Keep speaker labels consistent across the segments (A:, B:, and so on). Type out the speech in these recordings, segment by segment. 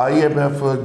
A: IMF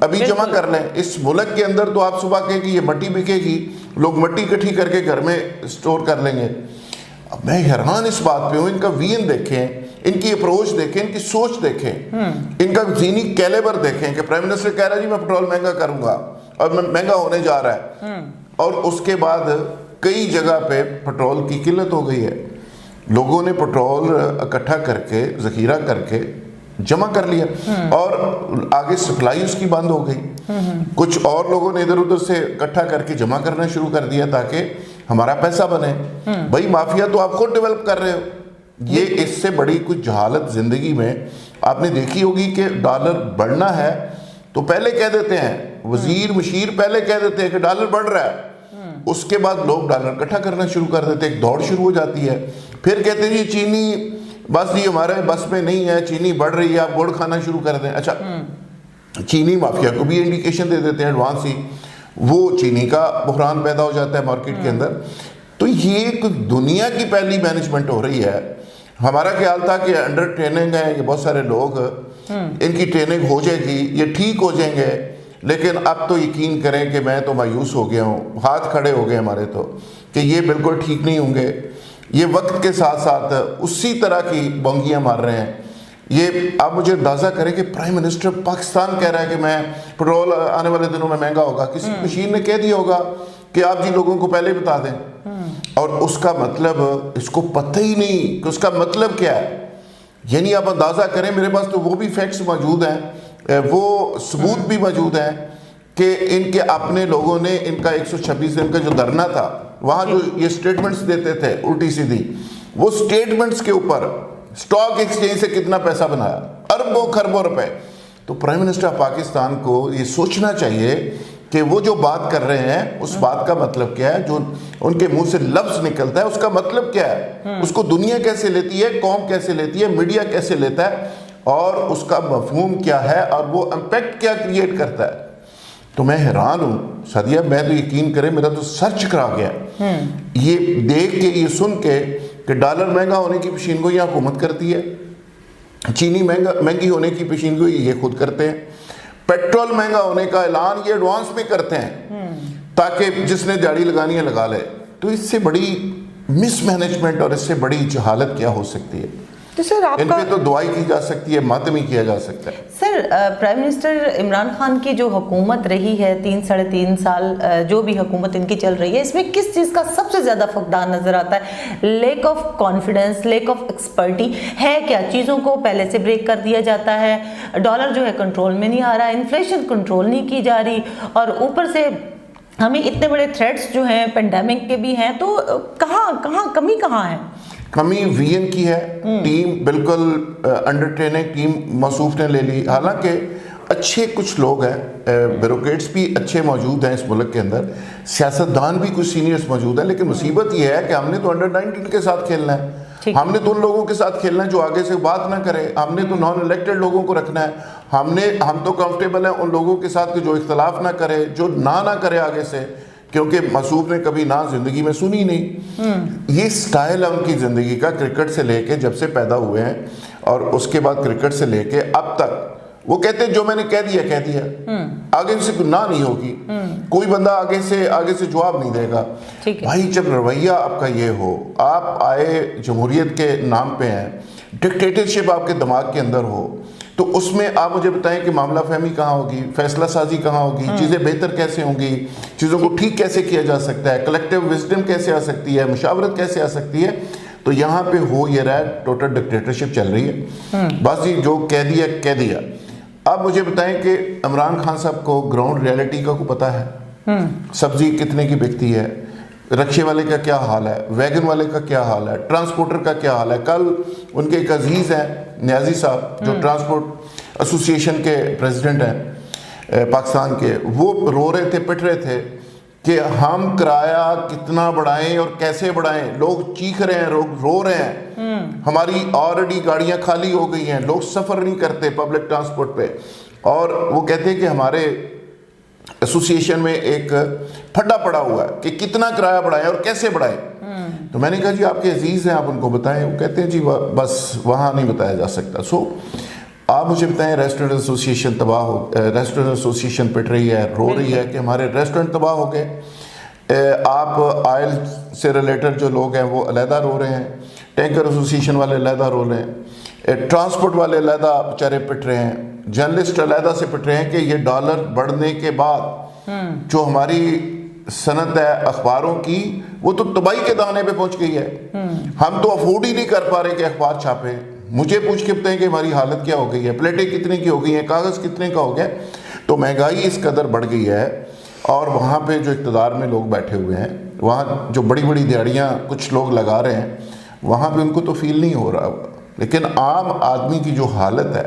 A: ابھی جمع کر لیں. اس ملک کے اندر تو آپ صبح کہیں کہ یہ مٹی بکے گی, لوگ مٹی اکٹھی کر کے گھر میں سٹور کر لیں گے. اب میں حیران اس بات پہ ہوں, ان کا وین دیکھیں, ان کی اپروچ دیکھیں, ان کی سوچ دیکھیں, ان کا ذہنی کیلیبر دیکھیں کہ پرائم منسٹر کہہ رہا ہے جی میں پٹرول مہنگا کروں گا اور مہنگا ہونے جا رہا ہے, اور اس کے بعد کئی جگہ پہ پٹرول کی قلت ہو گئی ہے. لوگوں نے پٹرول اکٹھا کر کے ذخیرہ کر کے جمع کر لیا اور آگے سپلائی اس کی بند ہو گئی. کچھ اور لوگوں نے ادھر ادھر سے اکٹھا کر کے جمع کرنا شروع کر دیا تاکہ ہمارا پیسہ بنے. بھائی مافیا تو آپ خود ڈیولپ کر رہے ہو. یہ اس سے بڑی کچھ جہالت زندگی میں آپ نے دیکھی ہوگی کہ ڈالر بڑھنا ہے تو پہلے کہہ دیتے ہیں, وزیر مشیر پہلے کہہ دیتے ہیں کہ ڈالر بڑھ رہا ہے, اس کے بعد لوگ ڈالر اکٹھا کرنا شروع کر دیتے ہیں, ایک دوڑ شروع ہو جاتی ہے. پھر کہتے ہیں جی چینی بس جی ہمارے بس میں نہیں ہے, چینی بڑھ رہی ہے, آپ گڑ کھانا شروع کر دیں. اچھا چینی مافیا کو بھی انڈیکیشن دے دیتے ہیں ایڈوانس ہی, وہ چینی کا بحران پیدا ہو جاتا ہے مارکیٹ کے اندر. تو یہ دنیا کی پہلی مینجمنٹ ہو رہی ہے. ہمارا خیال تھا کہ انڈر ٹریننگ ہے, یہ بہت سارے لوگ ان کی ٹریننگ ہو جائے گی, یہ ٹھیک ہو جائیں گے, لیکن اب تو یقین کریں کہ میں تو مایوس ہو گیا ہوں, ہاتھ کھڑے ہو گئے ہمارے تو کہ یہ بالکل ٹھیک نہیں ہوں گے. یہ وقت کے ساتھ ساتھ اسی طرح کی بونگیاں مار رہے ہیں. یہ آپ مجھے اندازہ کریں کہ پرائم منسٹر پاکستان کہہ رہا ہے کہ میں پٹرول آنے والے دنوں میں مہنگا ہوگا. کسی مشین نے کہہ دیا ہوگا کہ آپ جی لوگوں کو پہلے بتا دیں, اور اس کا مطلب اس کو پتہ ہی نہیں کہ اس کا مطلب کیا ہے. یعنی آپ اندازہ کریں, میرے پاس تو وہ بھی فیکٹس موجود ہیں, وہ ثبوت بھی موجود ہیں کہ ان کے اپنے لوگوں نے ان کا 126 دن کا جو دھرنا تھا وہاں جو یہ سٹیٹمنٹس دیتے تھے الٹی سیدھی, وہ سٹیٹمنٹس کے اوپر سٹاک ایکسچینج سے کتنا پیسہ بنایا, اربوں خربوں روپے. تو پرائم منسٹر آف پاکستان کو یہ سوچنا چاہیے کہ وہ جو بات کر رہے ہیں اس بات کا مطلب کیا ہے, جو ان کے منہ سے لفظ نکلتا ہے اس کا مطلب کیا ہے, اس کو دنیا کیسے لیتی ہے, قوم کیسے لیتی ہے, میڈیا کیسے لیتا ہے, اور اس کا مفہوم کیا ہے, اور وہ امپیکٹ کیا کریٹ کرتا ہے. تو میں حیران ہوں سعدیہ, میں تو یقین کریں میرا تو سر چکرا گیا یہ دیکھ کے, یہ سن کے کہ ڈالر مہنگا ہونے کی پیشین گوئی حکومت کرتی ہے, چینی مہنگی ہونے کی پیشین گوئی یہ خود کرتے ہیں, پیٹرول مہنگا ہونے کا اعلان یہ ایڈوانس میں کرتے ہیں تاکہ جس نے دیہڑی لگانی ہے لگا لے. تو اس سے بڑی مس مینجمنٹ اور اس سے بڑی جہالت کیا ہو سکتی ہے.
B: تو سر آپ
A: ان پہ تو دعائی کی جا سکتی ہے, ماتم ہی کیا جا سکتا ہے.
B: سر پرائم منسٹر عمران خان کی جو حکومت رہی ہے 3-3.5 سال, جو بھی حکومت ان کی چل رہی ہے, اس میں کس چیز کا سب سے زیادہ فقدان نظر آتا ہے؟ Lack of confidence, lack of expertise ہے کیا؟ چیزوں کو پہلے سے بریک کر دیا جاتا ہے, ڈالر جو ہے کنٹرول میں نہیں آ رہا, انفلیشن کنٹرول نہیں کی جا رہی, اور اوپر سے ہمیں اتنے بڑے تھریٹس جو ہیں پینڈیمک کے بھی ہیں, تو کہاں کمی کہاں ہے؟
A: کمی وی این کی ہے. ٹیم بالکل انڈر ٹریننگ ٹیم موصوف نے لے لی, حالانکہ اچھے کچھ لوگ ہیں, بیوروکریٹس بھی اچھے موجود ہیں اس ملک کے اندر, سیاستدان بھی کچھ سینئرز موجود ہیں, لیکن مصیبت یہ ہے کہ ہم نے تو انڈر 19 کے ساتھ کھیلنا ہے, ہم نے تو ان لوگوں کے ساتھ کھیلنا ہے جو آگے سے بات نہ کرے, ہم نے تو نان الیکٹڈ لوگوں کو رکھنا ہے, ہم تو کمفرٹیبل ہیں ان لوگوں کے ساتھ کہ جو اختلاف نہ کرے, جو نہ کرے آگے سے, کیونکہ معصوم نے کبھی نہ زندگی میں سنی نہیں. یہ سٹائل ہے ان کی زندگی کا, کرکٹ سے لے کے جب سے پیدا ہوئے ہیں اور اس کے بعد کرکٹ سے لے کے اب تک, وہ کہتے ہیں جو میں نے کہہ دیا, آگے سے نہ نہیں ہوگی, کوئی بندہ آگے سے جواب نہیں دے گا. بھائی جب رویہ آپ کا یہ ہو, آپ آئے جمہوریت کے نام پہ ہیں, ڈکٹیٹرشپ آپ کے دماغ کے اندر ہو, تو اس میں آپ مجھے بتائیں کہ معاملہ فہمی کہاں ہوگی, فیصلہ سازی کہاں ہوگی, چیزیں بہتر کیسے ہوں گی, چیزوں کو ٹھیک کیسے کیا جا سکتا ہے, کلیکٹیو وزڈم کیسے آ سکتی ہے, مشاورت کیسے آ سکتی ہے. تو یہاں پہ ہو یہ رہا ہے, ٹوٹل ڈکٹیٹرشپ چل رہی ہے, بس یہ جو کہہ دیا. اب مجھے بتائیں کہ عمران خان صاحب کو گراؤنڈ ریئلٹی کا کو پتہ ہے, سبزی کتنے کی بکتی ہے, رکشے والے کا کیا حال ہے, ویگن والے کا کیا حال ہے, ٹرانسپورٹر کا کیا حال ہے. کل ان کے ایک عزیز ہیں نیازی صاحب جو ٹرانسپورٹ ایسوسی ایشن کے پریزیڈنٹ ہیں پاکستان کے, وہ رو رہے تھے, پٹ رہے تھے کہ ہم کرایہ کتنا بڑھائیں اور کیسے بڑھائیں, لوگ چیخ رہے ہیں, لوگ رو رہے ہیں, ہماری آلریڈی گاڑیاں خالی ہو گئی ہیں, لوگ سفر نہیں کرتے پبلک ٹرانسپورٹ پہ. اور وہ کہتے ہیں کہ ہمارے ایسوسی ایشن میں ایک پھڈا پڑا ہوا ہے کہ کتنا کرایہ بڑھائیں اور کیسے بڑھائیں. تو میں نے کہا جی آپ کے عزیز ہیں, آپ ان کو بتائیں. وہ کہتے ہیں جی بس وہاں نہیں بتایا جا سکتا. سو آپ مجھے بتائیں ریسٹورنٹ ایسوسیشن ریسٹورنٹ ایسوسیشن پٹ رہی ہے، رو رہی ہے کہ ہمارے ریسٹورنٹ تباہ ہو گئے. آپ آئل سے ریلیٹڈ جو لوگ ہیں وہ علیحدہ رو رہے ہیں، ٹینکر ایسوسیشن والے علیحدہ رو رہے ہیں، ٹرانسپورٹ والے علیحدہ بیچارے پٹ رہے ہیں، جرنلسٹ علیحدہ سے پٹ رہے ہیں کہ یہ ڈالر بڑھنے کے بعد جو ہماری صنعت ہے اخباروں کی وہ تو تباہی کے دانے پہ پہنچ گئی ہے. ہم تو افورڈ ہی نہیں کر پا رہے کہ اخبار چھاپیں. مجھے پوچھ کے بتائیں کہ ہماری حالت کیا ہو گئی ہے، پلیٹیں کتنے کی ہو گئی ہیں، کاغذ کتنے کا ہو گیا. تو مہنگائی اس قدر بڑھ گئی ہے، اور وہاں پہ جو اقتدار میں لوگ بیٹھے ہوئے ہیں، وہاں جو بڑی بڑی دیہڑیاں کچھ لوگ لگا رہے ہیں، وہاں پہ ان کو تو فیل نہیں ہو رہا ہوگا، لیکن عام آدمی کی جو حالت ہے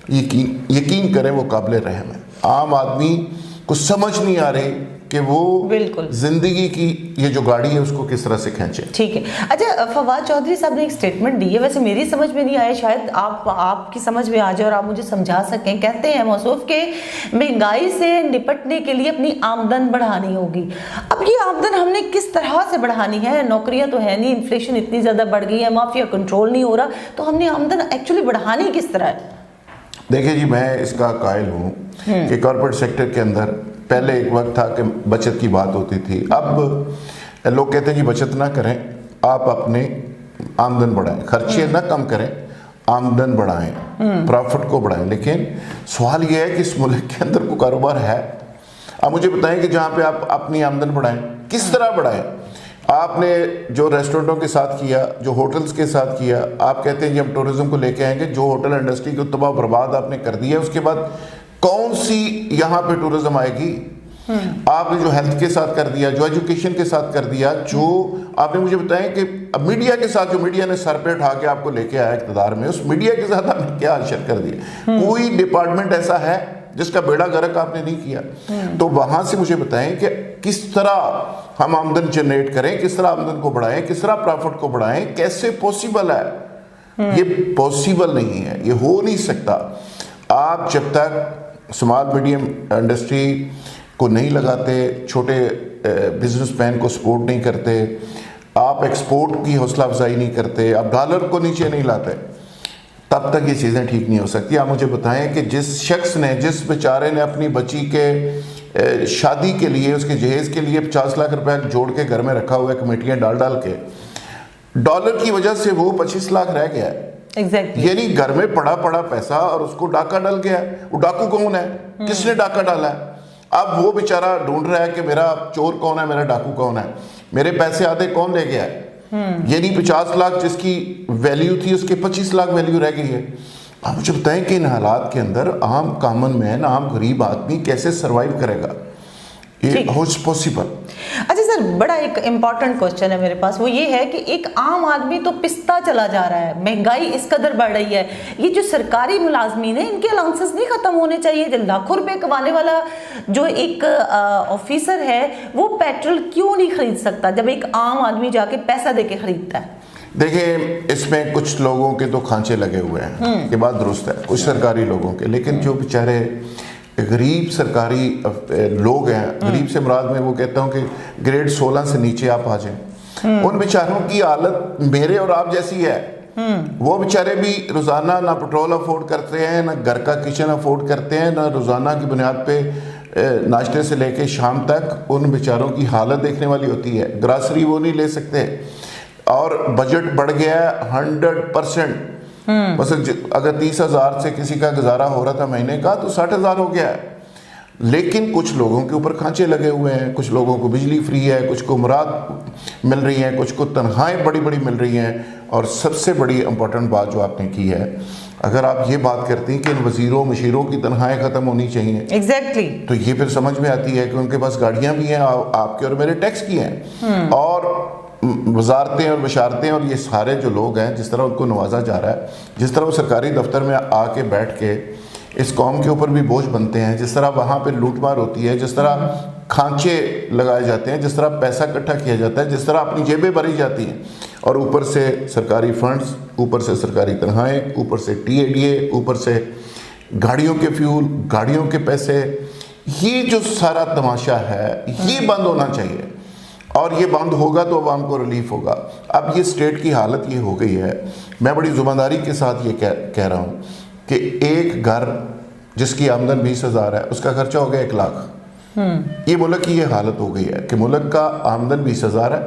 A: یقین کریں وہ قابل رحم ہے. عام آدمی کو سمجھ نہیں آ رہی کہ وہ
B: بالکل
A: زندگی کی یہ جو گاڑی ہے اس کو کس طرح سے کھینچے.
B: ٹھیک ہے. اچھا فواد چودھری صاحب نے ایک سٹیٹمنٹ دی ہے، ویسے میری سمجھ میں نہیں آیا، شاید آپ کی سمجھ میں آ جائے اور آپ مجھے سمجھا سکیں. کہتے ہیں موصوف کہ مہنگائی سے نپٹنے کے لیے اپنی آمدن بڑھانی ہوگی. اب یہ آمدن ہم نے کس طرح سے بڑھانی ہے؟ نوکریاں تو ہے نہیں، انفلیشن اتنی زیادہ بڑھ گئی ہے، مافیا کنٹرول نہیں ہو رہا، تو ہم نے آمدن ایکچولی بڑھانی کس طرح ہے؟
A: دیکھیں جی، میں اس کا قائل ہوں کہ کارپوریٹ سیکٹر کے اندر پہلے ایک وقت تھا کہ بچت کی بات ہوتی تھی. اب لوگ کہتے ہیں جی بچت نہ کریں، آپ اپنے آمدن بڑھائیں، خرچے نہ کم کریں، آمدن بڑھائیں، پروفٹ کو بڑھائیں. لیکن سوال یہ ہے کہ اس ملک کے اندر کوئی کاروبار ہے؟ اب مجھے بتائیں کہ جہاں پہ آپ اپنی آمدن بڑھائیں کس طرح بڑھائیں؟ آپ نے جو ریسٹورنٹوں کے ساتھ کیا، جو ہوٹلز کے ساتھ کیا، آپ کہتے ہیں جی ہم ٹورزم کو لے کے آئیں گے. جو ہوٹل انڈسٹری کو تباہ برباد آپ نے کر دیا، اس کے بعد کون سی یہاں پہ ٹورزم آئے گی؟ آپ نے جو ہیلتھ کے ساتھ کر دیا، جو ایجوکیشن کے ساتھ کر دیا، جو آپ نے مجھے بتائیں کہ میڈیا کے ساتھ جو میڈیا نے سر پہ اٹھا کے آپ کو لے کے آیا اقتدار میں، اس میڈیا کے ساتھ آپ نے کیا حشر کر دیا؟ کوئی ڈپارٹمنٹ ایسا ہے جس کا بیڑا غرق آپ نے نہیں کیا؟ تو وہاں سے مجھے بتائیں کہ کس طرح ہم آمدن جنریٹ کریں، کس طرح آمدن کو بڑھائیں، کس طرح پروفٹ کو بڑھائیں، کیسے پوسیبل ہے؟ یہ پوسیبل نہیں ہے، یہ ہو نہیں سکتا. آپ جب تک اسمال میڈیم انڈسٹری کو نہیں لگاتے، چھوٹے بزنس مین کو سپورٹ نہیں کرتے، آپ ایکسپورٹ کی حوصلہ افزائی نہیں کرتے، آپ ڈالر کو نیچے نہیں لاتے، تب تک یہ چیزیں ٹھیک نہیں ہو سکتی. آپ مجھے بتائیں کہ جس شخص نے، جس بیچارے نے اپنی بچی کے شادی کے لیے، اس کے جہیز کے لیے 50 لاکھ روپے جوڑ کے گھر میں رکھا ہوا ہے کمیٹیاں ڈال کے، ڈالر کی وجہ سے وہ 25 لاکھ رہ گیا ہے. یعنی گھر میں پڑا پیسہ اور اس کو ڈاکہ ڈل گیا ہے. وہ ڈاکو کون ہے؟ کس نے ڈاکہ ڈالا ہے؟ اب وہ بیچارہ ڈھونڈ رہا ہے کہ میرا چور کون ہے، میرا ڈاکو کون ہے، میرے پیسے آدھے کون لے گیا ہے. یعنی 50 لاکھ جس کی ویلیو تھی، اس کے 25 لاکھ ویلیو رہ گئی ہے. آپ مجھے بتائیں کہ ان حالات کے اندر عام کامن مین، عام غریب آدمی کیسے سروائیو کرے گا؟ یہ ہوز پوسیبل.
B: اچھا سر، بڑا ایک امپورٹنٹ کوشچن ہے میرے پاس، وہ یہ ہے کہ ایک عام آدمی تو پستا چلا جا رہا ہے، مہنگائی اس قدر بڑھ رہی ہے، یہ جو سرکاری ملازمین ہیں ان کے الاؤنسز نہیں ختم ہونے چاہیے؟ جو لاکھوں روپے کمانے والا جو ایک آفیسر ہے وہ پیٹرول کیوں نہیں خرید سکتا جب ایک عام آدمی جا کے پیسہ دے کے خریدتا ہے؟
A: دیکھیں، اس میں کچھ لوگوں کے تو کھانچے لگے ہوئے ہیں، یہ بات درست ہے، کچھ سرکاری لوگوں کے، لیکن جو بیچارے غریب سرکاری لوگ ہیں، غریب سے مراد میں وہ کہتا ہوں کہ گریڈ 16 سے نیچے آپ آ جائیں، ان بیچاروں کی حالت میرے اور آپ جیسی ہے. وہ بیچارے بھی روزانہ نہ پٹرول افورڈ کرتے ہیں، نہ گھر کا کچن افورڈ کرتے ہیں، نہ روزانہ کی بنیاد پہ ناشتے سے لے کے شام تک ان بیچاروں کی حالت دیکھنے والی ہوتی ہے. گراسری وہ نہیں لے سکتے، اور بجٹ بڑھ گیا ہے 100%. مثلا اگر 30,000 سے کسی کا گزارا ہو رہا تھا مہینے کا، تو 60,000 ہو گیا ہے. لیکن کچھ لوگوں کے اوپر کھانچے لگے ہوئے ہیں، کچھ لوگوں کو بجلی فری ہے، کچھ کو مراد مل رہی ہیں، کچھ کو تنخواہیں بڑی بڑی مل رہی ہیں. اور سب سے بڑی امپورٹنٹ بات جو آپ نے کی ہے، اگر آپ یہ بات کرتی ہیں کہ ان وزیروں مشیروں کی تنخواہیں ختم ہونی چاہیے،
B: ایگزیکٹلی،
A: تو یہ پھر سمجھ میں آتی ہے کہ ان کے پاس گاڑیاں بھی ہیں، آپ کے اور میرے ٹیکس کی ہیں، اور وزارتیں اور بشارتیں، اور یہ سارے جو لوگ ہیں جس طرح ان کو نوازا جا رہا ہے، جس طرح وہ سرکاری دفتر میں آ کے بیٹھ کے اس قوم کے اوپر بھی بوجھ بنتے ہیں، جس طرح وہاں پہ لوٹ مار ہوتی ہے، جس طرح کھانچے لگائے جاتے ہیں، جس طرح پیسہ اکٹھا کیا جاتا ہے، جس طرح اپنی جیبیں بھری جاتی ہیں، اور اوپر سے سرکاری فنڈز، اوپر سے سرکاری تنخواہیں، اوپر سے TADA، اوپر سے گاڑیوں کے فیول، گاڑیوں کے پیسے، یہ جو سارا تماشا ہے یہ بند ہونا چاہیے. اور یہ بند ہوگا تو عوام کو ریلیف ہوگا. اب یہ اسٹیٹ کی حالت یہ ہو گئی ہے، میں بڑی ذمہ داری کے ساتھ یہ کہہ رہا ہوں کہ ایک گھر جس کی آمدن 20,000 ہے اس کا خرچہ ہو گیا 1 لاکھ. یہ ملک کی یہ حالت ہو گئی ہے کہ ملک کا آمدن 20,000 ہے،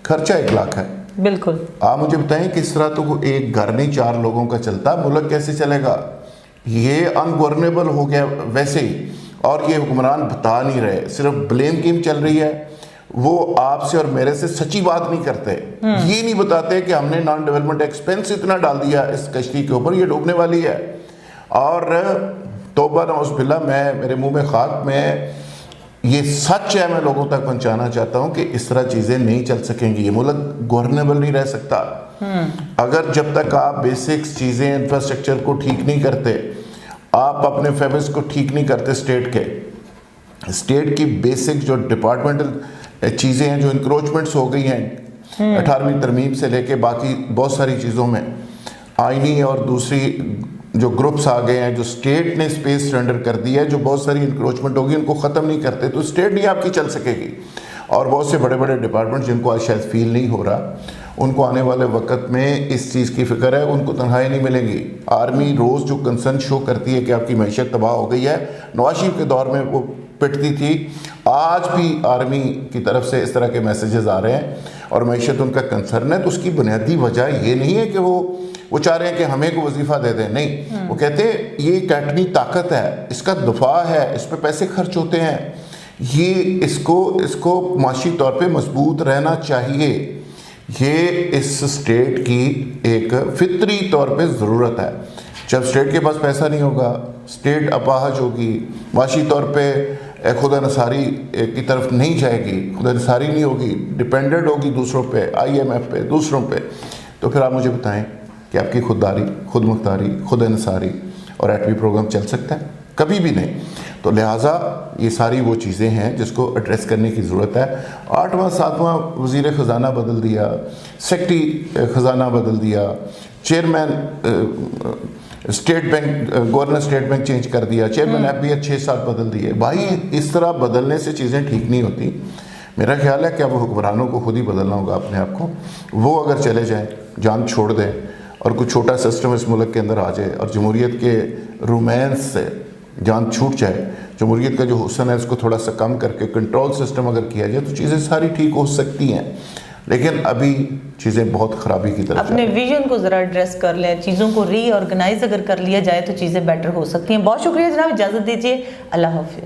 A: خرچہ 1 لاکھ ہے.
B: بالکل.
A: آپ مجھے بتائیں کس طرح تو ایک گھر نہیں 4 لوگوں کا چلتا، ملک کیسے چلے گا؟ یہ انگورنیبل ہو گیا ویسے ہی. اور یہ حکمران بتا نہیں رہے، صرف بلیم گیم چل رہی ہے. وہ آپ سے اور میرے سے سچی بات نہیں کرتے. یہ نہیں بتاتے کہ ہم نے نان ڈیولپمنٹ ایکسپینس اتنا ڈال دیا اس کشتی کے اوپر، یہ ڈوبنے والی ہے. اور توبہ نعوذ باللہ، میرے منہ میں خاک، میں یہ سچ ہے، میں لوگوں تک پہنچانا چاہتا ہوں کہ اس طرح چیزیں نہیں چل سکیں گی. یہ ملک گورنیبل نہیں رہ سکتا. اگر جب تک آپ بیسکس چیزیں انفراسٹرکچر کو ٹھیک نہیں کرتے، آپ اپنے فیبرس کو ٹھیک نہیں کرتے، اسٹیٹ کی بیسک جو ڈپارٹمنٹل چیزیں ہیں، جو انکروچمنٹس ہو گئی ہیں 18ویں ترمیم سے لے کے باقی بہت ساری چیزوں میں، آئینی اور دوسری جو گروپس آ گئے ہیں، جو اسٹیٹ نے اسپیس سرنڈر کر دی ہے، جو بہت ساری انکروچمنٹ ہوگی، ان کو ختم نہیں کرتے تو اسٹیٹ نہیں آپ کی چل سکے گی. اور بہت سے بڑے بڑے ڈپارٹمنٹ جن کو آج شاید فیل نہیں ہو رہا، ان کو آنے والے وقت میں اس چیز کی فکر ہے، ان کو تنہائی نہیں ملیں گی. آرمی روز جو کنسرن شو کرتی ہے کہ آپ کی معیشت تباہ ہو گئی ہے، نواز شریف کے دور میں وہ پٹتی تھی، آج بھی آرمی کی طرف سے اس طرح کے میسیجز آ رہے ہیں اور معیشت ان کا کنسرن ہے. تو اس کی بنیادی وجہ یہ نہیں ہے کہ وہ چاہ رہے ہیں کہ ہمیں کو وظیفہ دے دیں، نہیں. وہ کہتے ہیں یہ ایک ایٹمی طاقت ہے، اس کا دفاع ہے، اس پہ پیسے خرچ ہوتے ہیں، یہ اس کو معاشی طور پہ مضبوط رہنا چاہیے. یہ اس اسٹیٹ کی ایک فطری طور پہ ضرورت ہے. جب اسٹیٹ کے پاس پیسہ نہیں ہوگا، اسٹیٹ اپاہج ہوگی، معاشی طور پہ خدا نصاری کی طرف نہیں جائے گی، خدا نصاری نہیں ہوگی، ڈپینڈنٹ ہوگی دوسروں پہ، IMF پہ، دوسروں پہ، تو پھر آپ مجھے بتائیں کہ آپ کی خودداری، خود مختاری، خود انحصاری اور ایٹمی پروگرام چل سکتا ہے؟ کبھی بھی نہیں. تو لہٰذا یہ ساری وہ چیزیں ہیں جس کو ایڈریس کرنے کی ضرورت ہے. 8واں 7واں وزیر خزانہ بدل دیا، سیکٹری خزانہ بدل دیا، chairman state bank, governor state bank change کر دیا، چیئرمین FBI 6-7 بدل دیے. بھائی اس طرح بدلنے سے چیزیں ٹھیک نہیں ہوتی. میرا خیال ہے کہ اب حکمرانوں کو خود ہی بدلنا ہوگا اپنے آپ کو. وہ اگر چلے جائیں، جان چھوڑ دیں اور کوئی چھوٹا سسٹم اس ملک کے اندر آ جائے اور جمہوریت کے رومانس سے جان چھوٹ جائے، جمہوریت کا جو حسن ہے اس کو تھوڑا سا کم کر کے کنٹرول سسٹم اگر کیا جائے تو چیزیں ساری ٹھیک ہو سکتی ہیں. لیکن ابھی چیزیں بہت خرابی کی طرف
B: اپنے ویژن کو ذرا ایڈریس کر لیں، چیزوں کو ری آرگنائز اگر کر لیا جائے تو چیزیں بیٹر ہو سکتی ہیں. بہت شکریہ جناب، اجازت دیجیے، اللہ حافظ.